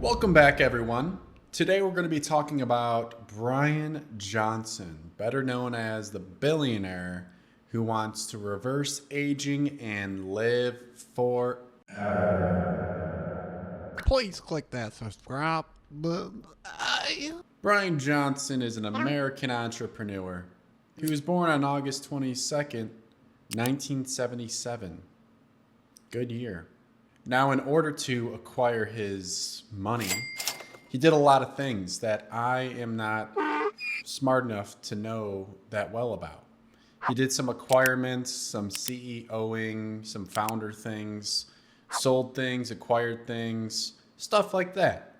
Welcome back, everyone. Today we're going to be talking about Bryan Johnson, better known as the billionaire who wants to reverse aging and live for. Please click that subscribe button. Bryan Johnson is an American entrepreneur. He was born on August 22nd, 1977. Good year. Now, in order to acquire his money, he did a lot of things that I am not smart enough to know that well about. He did some acquirements, some CEOing, some founder things, sold things, acquired things, stuff like that.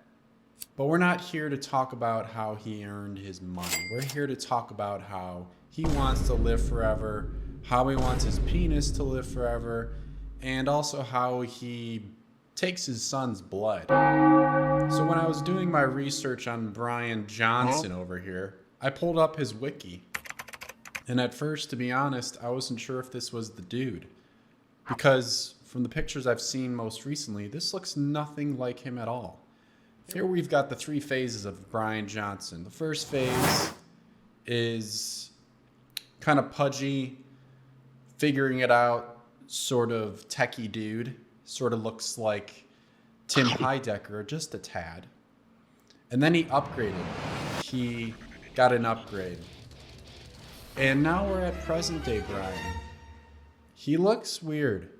But we're not here to talk about how he earned his money. We're here to talk about how he wants to live forever, how he wants his penis to live forever, and also how he takes his son's blood. So when I was doing my research on Bryan Johnson over here, I pulled up his wiki. And at first, to be honest, I wasn't sure if this was the dude. Because from the pictures I've seen most recently, this looks nothing like him at all. Here we've got the three phases of Bryan Johnson. The first phase is kind of pudgy, figuring it out, sort of techie dude. Sort of looks like Tim Heidecker, just a tad. And then he upgraded. He got an upgrade. And now we're at present day Bryan. He looks weird.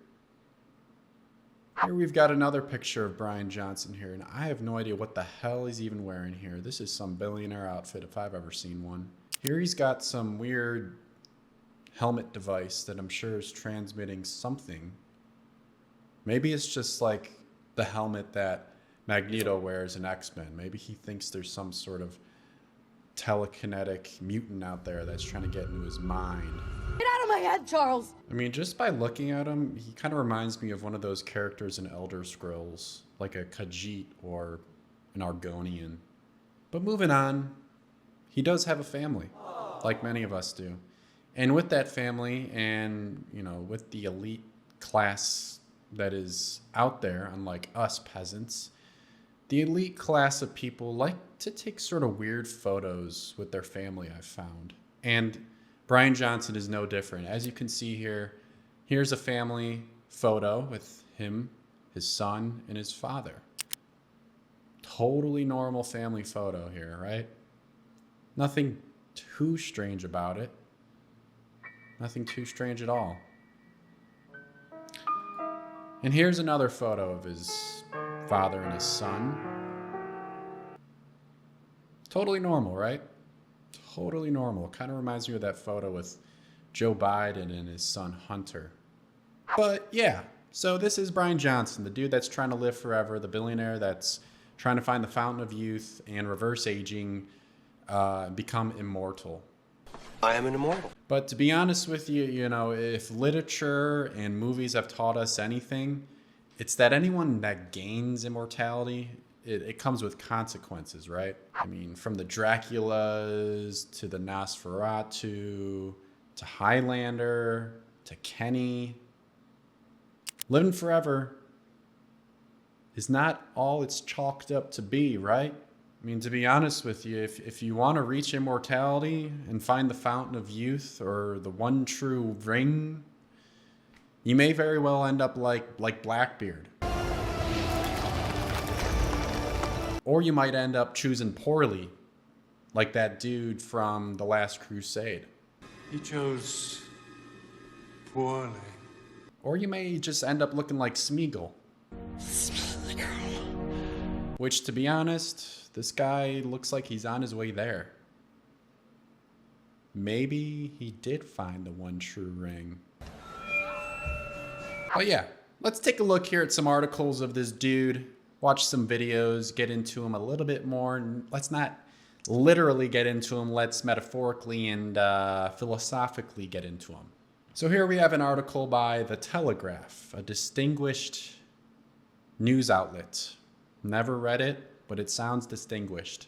Here we've got another picture of Bryan Johnson here, and I have no idea what the hell he's even wearing here. This is some billionaire outfit if I've ever seen one. Here he's got some weird helmet device that I'm sure is transmitting something. Maybe it's just like the helmet that Magneto wears in X-Men. Maybe he thinks there's some sort of telekinetic mutant out there that's trying to get into his mind. Get out of my head, Charles! I mean, just by looking at him, he kind of reminds me of one of those characters in Elder Scrolls, like a Khajiit or an Argonian. But moving on, he does have a family, like many of us do. And with that family and, with the elite class that is out there, unlike us peasants, the elite class of people like to take sort of weird photos with their family, I've found. And Bryan Johnson is no different. As you can see here, here's a family photo with him, his son, and his father. Totally normal family photo here, right? Nothing too strange about it. Nothing too strange at all. And here's another photo of his father and his son. Totally normal, right? Totally normal. Kind of reminds me of that photo with Joe Biden and his son Hunter. But yeah, so this is Bryan Johnson, the dude that's trying to live forever, the billionaire that's trying to find the fountain of youth and reverse aging, become immortal. I am an immortal. But to be honest with you, if literature and movies have taught us anything, it's that anyone that gains immortality, it comes with consequences, right? I mean, from the Draculas to the Nosferatu to Highlander to Kenny, living forever is not all it's chalked up to be, right? I mean, to be honest with you, if you want to reach immortality and find the fountain of youth or the one true ring, you may very well end up like Blackbeard. Or you might end up choosing poorly, like that dude from The Last Crusade. He chose poorly. Or you may just end up looking like Smeagol. Which, to be honest, this guy looks like he's on his way there. Maybe he did find the one true ring. But yeah, let's take a look here at some articles of this dude, watch some videos, get into him a little bit more. Let's not literally get into him, let's metaphorically and philosophically get into him. So here we have an article by The Telegraph, a distinguished news outlet. Never read it, but it sounds distinguished.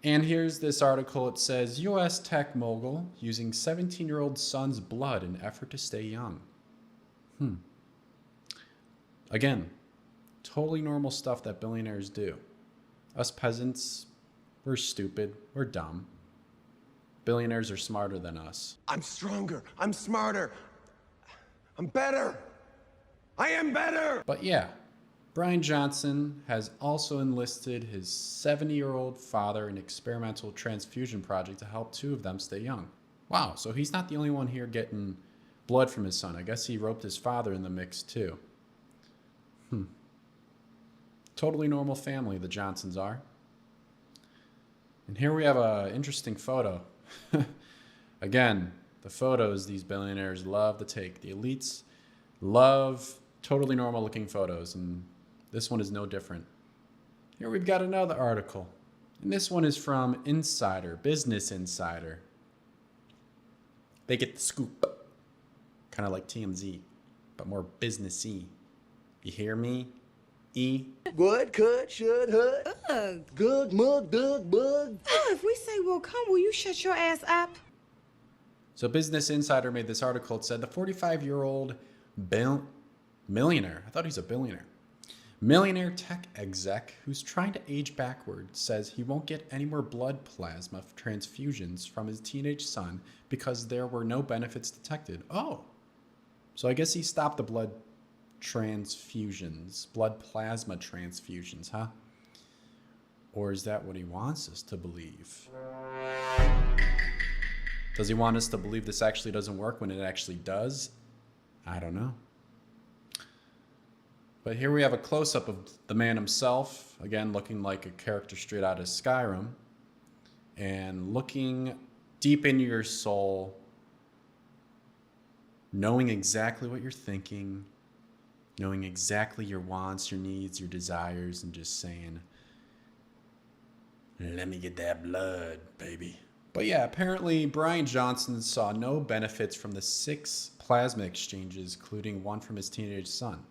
And here's this article. It says, U.S. tech mogul using 17-year-old son's blood in effort to stay young. Again, Totally normal stuff that billionaires do. Us peasants, we're stupid, we're dumb. Billionaires are smarter than us. I'm stronger. I'm smarter. I'm better. I am better. But yeah, Bryan Johnson has also enlisted his 70-year-old father in an experimental transfusion project to help two of them stay young. Wow, so he's not the only one here getting blood from his son. I guess he roped his father in the mix too. Totally normal family, the Johnsons are. And here we have an interesting photo. Again, the photos these billionaires love to take. The elites love totally normal looking photos, and this one is no different. Here we've got another article, and this one is from Insider, Business Insider. They get the scoop, kind of like TMZ, but more businessy. You hear me? E. Would, could, should, hood. Ugh. Good, mug, dug, bug. Oh, if we say we'll come, will you shut your ass up? So Business Insider made this article. It said the 45-year-old millionaire, I thought he's a billionaire, millionaire tech exec who's trying to age backwards says he won't get any more blood plasma transfusions from his teenage son because there were no benefits detected. Oh, so I guess he stopped the blood transfusions, blood plasma transfusions, huh? Or is that what he wants us to believe? Does he want us to believe this actually doesn't work when it actually does? I don't know. But here we have a close-up of the man himself, again looking like a character straight out of Skyrim, and looking deep into your soul, knowing exactly what you're thinking, knowing exactly your wants, your needs, your desires, and just saying, let me get that blood, baby. But yeah, apparently Bryan Johnson saw no benefits from the 6 plasma exchanges, including one from his teenage son.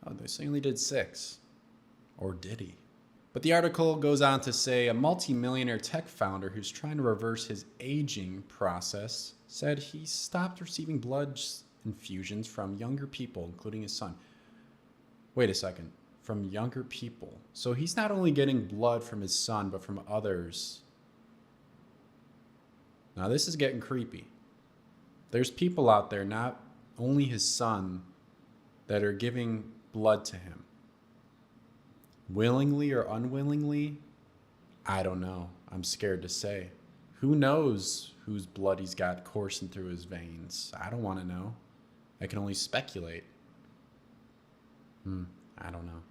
Oh, they say he only did 6. Or did he? But the article goes on to say a multi-millionaire tech founder who's trying to reverse his aging process said he stopped receiving blood infusions from younger people, including his son. Wait a second. From younger people. So he's not only getting blood from his son, but from others. Now this is getting creepy. There's people out there, not only his son, that are giving blood to him. Willingly or unwillingly? I don't know. I'm scared to say. Who knows whose blood he's got coursing through his veins? I don't want to know. I can only speculate. I don't know.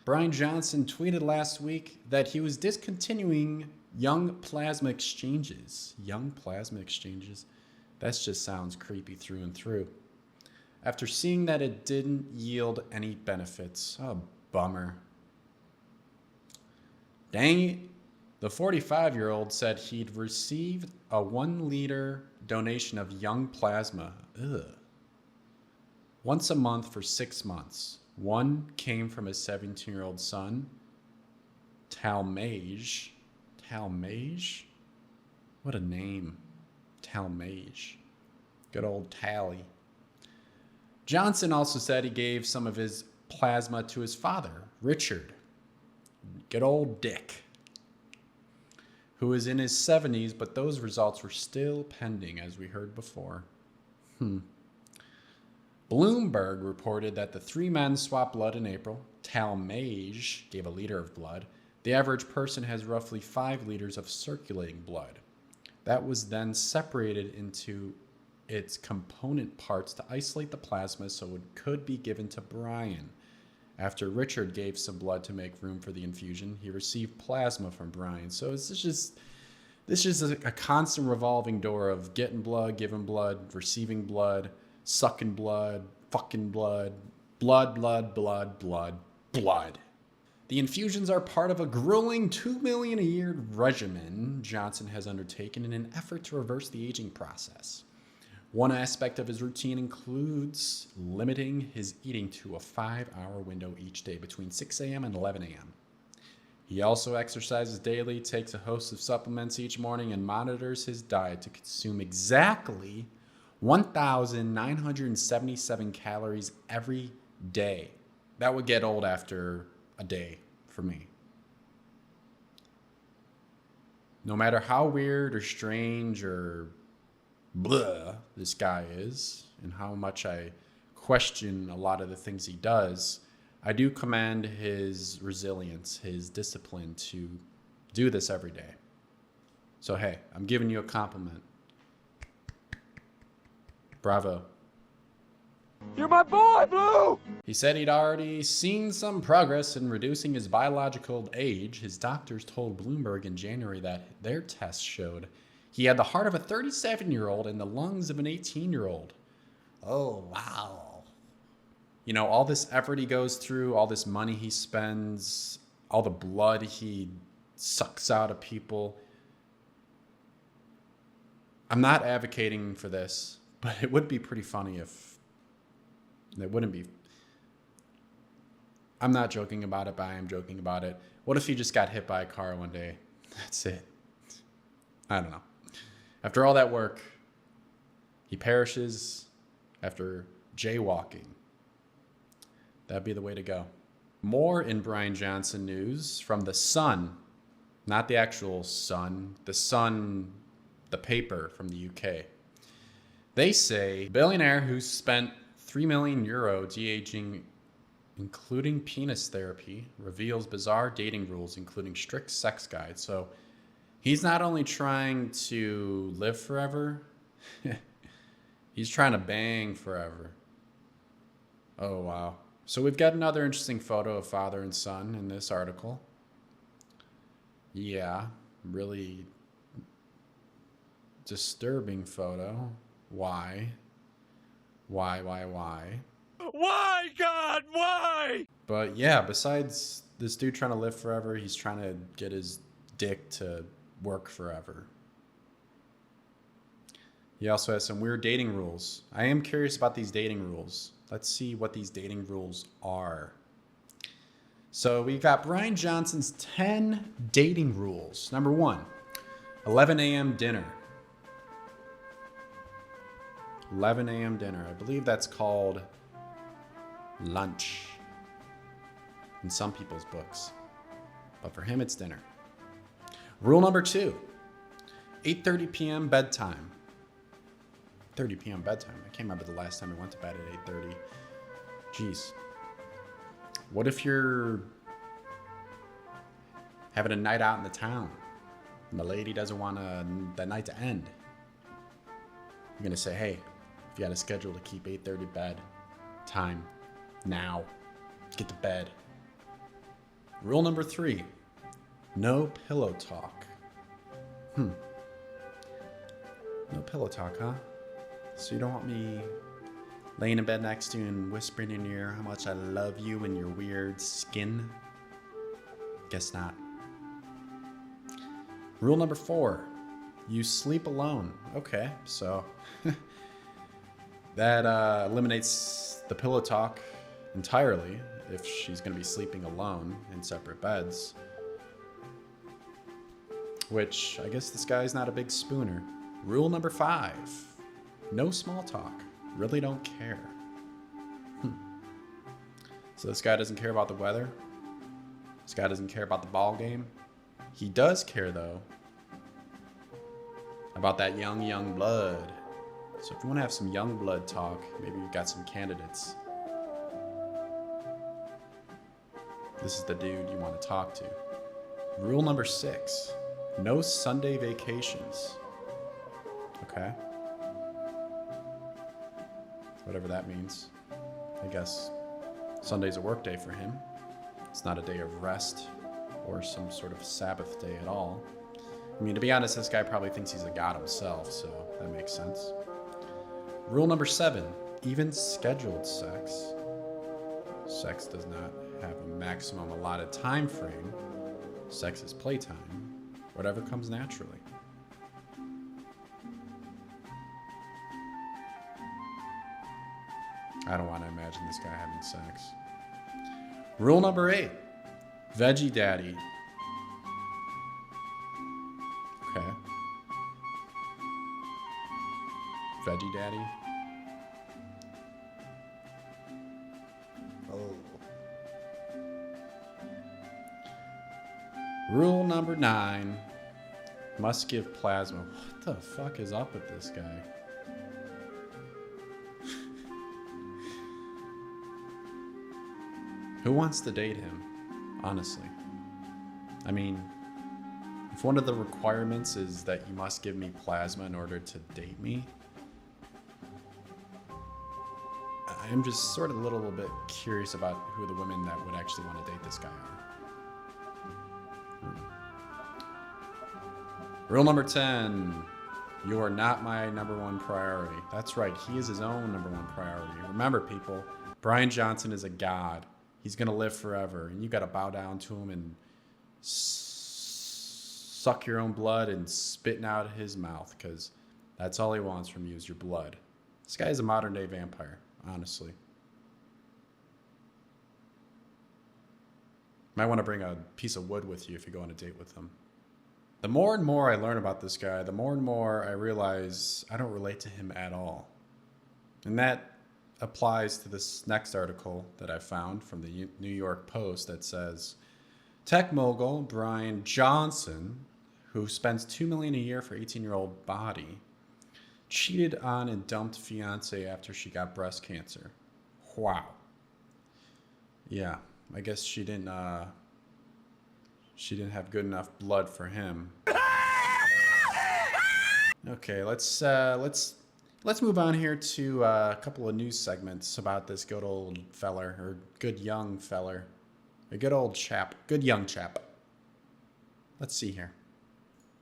Bryan Johnson tweeted last week that he was discontinuing young plasma exchanges. Young plasma exchanges? That just sounds creepy through and through. After seeing that it didn't yield any benefits. Oh, bummer. Dang it. The 45-year-old said he'd received a 1-liter donation of young plasma. Ugh. Once a month for 6 months. One came from his 17-year-old son, Talmage. Talmage? What a name. Talmage. Good old Tally. Johnson also said he gave some of his plasma to his father, Richard. Good old Dick. Who is in his 70s, but those results were still pending, as we heard before. Bloomberg reported that the 3 men swapped blood in April. Talmage gave a liter of blood. The average person has roughly 5 liters of circulating blood. That was then separated into its component parts to isolate the plasma so it could be given to Bryan. After Richard gave some blood to make room for the infusion, he received plasma from Bryan. So this is a constant revolving door of getting blood, giving blood, receiving blood, sucking blood, fucking blood, blood, blood, blood, blood, blood. The infusions are part of a grueling $2 million a year regimen Johnson has undertaken in an effort to reverse the aging process. One aspect of his routine includes limiting his eating to a 5-hour window each day between 6 a.m. and 11 a.m. He also exercises daily, takes a host of supplements each morning, and monitors his diet to consume exactly 1,977 calories every day. that would get old after a day for me. No matter how weird or strange or blah this guy is, and how much I question a lot of the things he does, I do commend his resilience, his discipline to do this every day. So, hey, I'm giving you a compliment. Bravo. You're my boy, Blue! He said he'd already seen some progress in reducing his biological age. His doctors told Bloomberg in January that their tests showed he had the heart of a 37-year-old and the lungs of an 18-year-old. Oh, wow. You know, all this effort he goes through, all this money he spends, all the blood he sucks out of people. I'm not advocating for this, but it would be pretty funny if it wouldn't be. I'm not joking about it, but I am joking about it. What if he just got hit by a car one day? That's it. I don't know. After all that work, he perishes after jaywalking. That'd be the way to go. More in Bryan Johnson news from The Sun. Not the actual Sun. The Sun, the paper from the UK. They say billionaire who spent 3 million euro de-aging, including penis therapy, reveals bizarre dating rules, including strict sex guides. So he's not only trying to live forever, he's trying to bang forever. Oh, wow. So we've got another interesting photo of father and son in this article. Yeah, really disturbing photo. Why? Why? Why, God, why? But yeah, besides this dude trying to live forever, he's trying to get his dick to work forever. He also has some weird dating rules. I am curious about these dating rules. Let's see what these dating rules are. So we got Bryan Johnson's 10 dating rules. Number 1, 11 a.m. dinner. 11 a.m. dinner. I believe that's called lunch in some people's books. But for him, it's dinner. Rule number 2, 8:30 p.m. bedtime. 30 p.m. bedtime. I can't remember the last time I went to bed at 8:30. Jeez. What if you're having a night out in the town and the lady doesn't want that night to end? You're going to say, hey, if you got a schedule to keep 8:30 bed time now, get to bed. Rule number 3, no pillow talk. No pillow talk, huh? So you don't want me laying in bed next to you and whispering in your ear how much I love you and your weird skin? Guess not. Rule number 4, you sleep alone. Okay, so that eliminates the pillow talk entirely if she's going to be sleeping alone in separate beds. Which, I guess this guy's not a big spooner. Rule number 5, no small talk. Really don't care. So this guy doesn't care about the weather. This guy doesn't care about the ball game. He does care, though, about that young blood. So if you want to have some young blood talk, maybe you've got some candidates. This is the dude you want to talk to. Rule number 6, no Sunday vacations. Okay. Whatever that means. I guess Sunday's a work day for him. It's not a day of rest or some sort of Sabbath day at all. I mean, to be honest, this guy probably thinks he's a god himself, so that makes sense. Rule number 7, even scheduled sex. Sex does not have a maximum allotted time frame. Sex is playtime. Whatever comes naturally. I don't want to imagine this guy having sex. Rule number 8, veggie daddy. Okay. Veggie daddy. Oh. Rule number 9. Must give plasma. What the fuck is up with this guy? Who wants to date him? Honestly. I mean, if one of the requirements is that you must give me plasma in order to date me, I'm just sort of a little bit curious about who the women that would actually want to date this guy are. Rule number 10. You are not my number one priority. That's right, he is his own number one priority. Remember, people, Bryan Johnson is a god. He's going to live forever, and you got to bow down to him and suck your own blood and spitting out his mouth, because that's all he wants from you is your blood. This guy is a modern-day vampire, honestly. Might want to bring a piece of wood with you if you go on a date with him. The more and more I learn about this guy, the more and more I realize I don't relate to him at all. And that applies to this next article that I found from the New York Post that says, tech mogul Bryan Johnson, who spends $2 million a year for 18-year-old body, cheated on and dumped fiance after she got breast cancer. Wow. Yeah, I guess she didn't have good enough blood for him. Okay, let's move on here to a couple of news segments about this good old feller, or good young feller. A good old chap. Good young chap. Let's see here.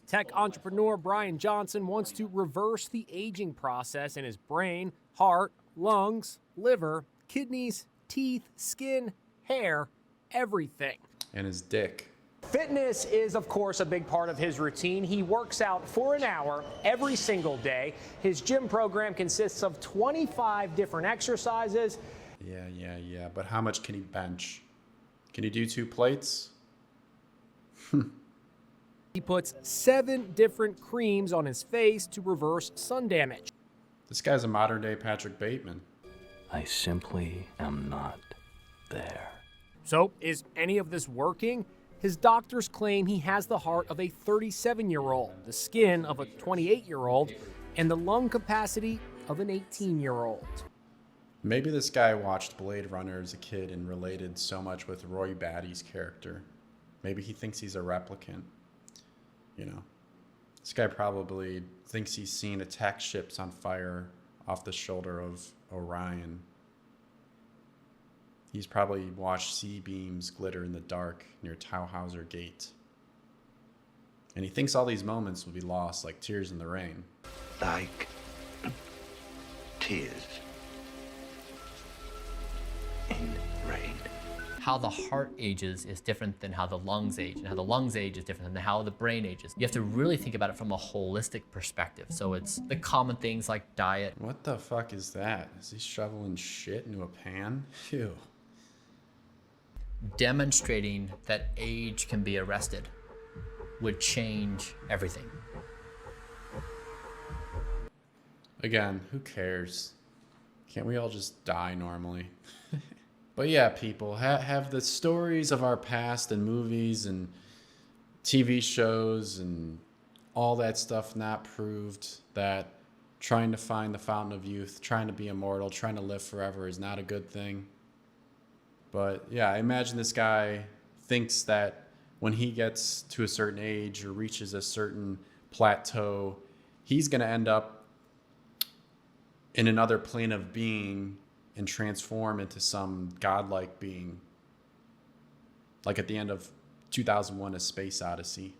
Tech entrepreneur Bryan Johnson wants to reverse the aging process in his brain, heart, lungs, liver, kidneys, teeth, skin, hair, everything. And his dick. Fitness is, of course, a big part of his routine. He works out for an hour every single day. His gym program consists of 25 different exercises. Yeah. But how much can he bench? Can he do 2 plates? He puts 7 different creams on his face to reverse sun damage. This guy's a modern-day Patrick Bateman. I simply am not there. So, is any of this working? His doctors claim he has the heart of a 37-year-old, the skin of a 28-year-old, and the lung capacity of an 18-year-old. Maybe this guy watched Blade Runner as a kid and related so much with Roy Batty's character. Maybe he thinks he's a replicant. You know, this guy probably thinks he's seen attack ships on fire off the shoulder of Orion. He's probably watched sea beams glitter in the dark near Tauhauser Gate. And he thinks all these moments will be lost like tears in the rain. Like tears in rain. How the heart ages is different than how the lungs age, and how the lungs age is different than how the brain ages. You have to really think about it from a holistic perspective. So it's the common things like diet. What the fuck is that? Is he shoveling shit into a pan? Phew. Demonstrating that age can be arrested would change everything. Again, who cares? Can't we all just die normally? But yeah, people, have the stories of our past and movies and TV shows and all that stuff not proved that trying to find the fountain of youth, trying to be immortal, trying to live forever is not a good thing? But yeah, I imagine this guy thinks that when he gets to a certain age or reaches a certain plateau, he's going to end up in another plane of being and transform into some godlike being. Like at the end of 2001: A Space Odyssey.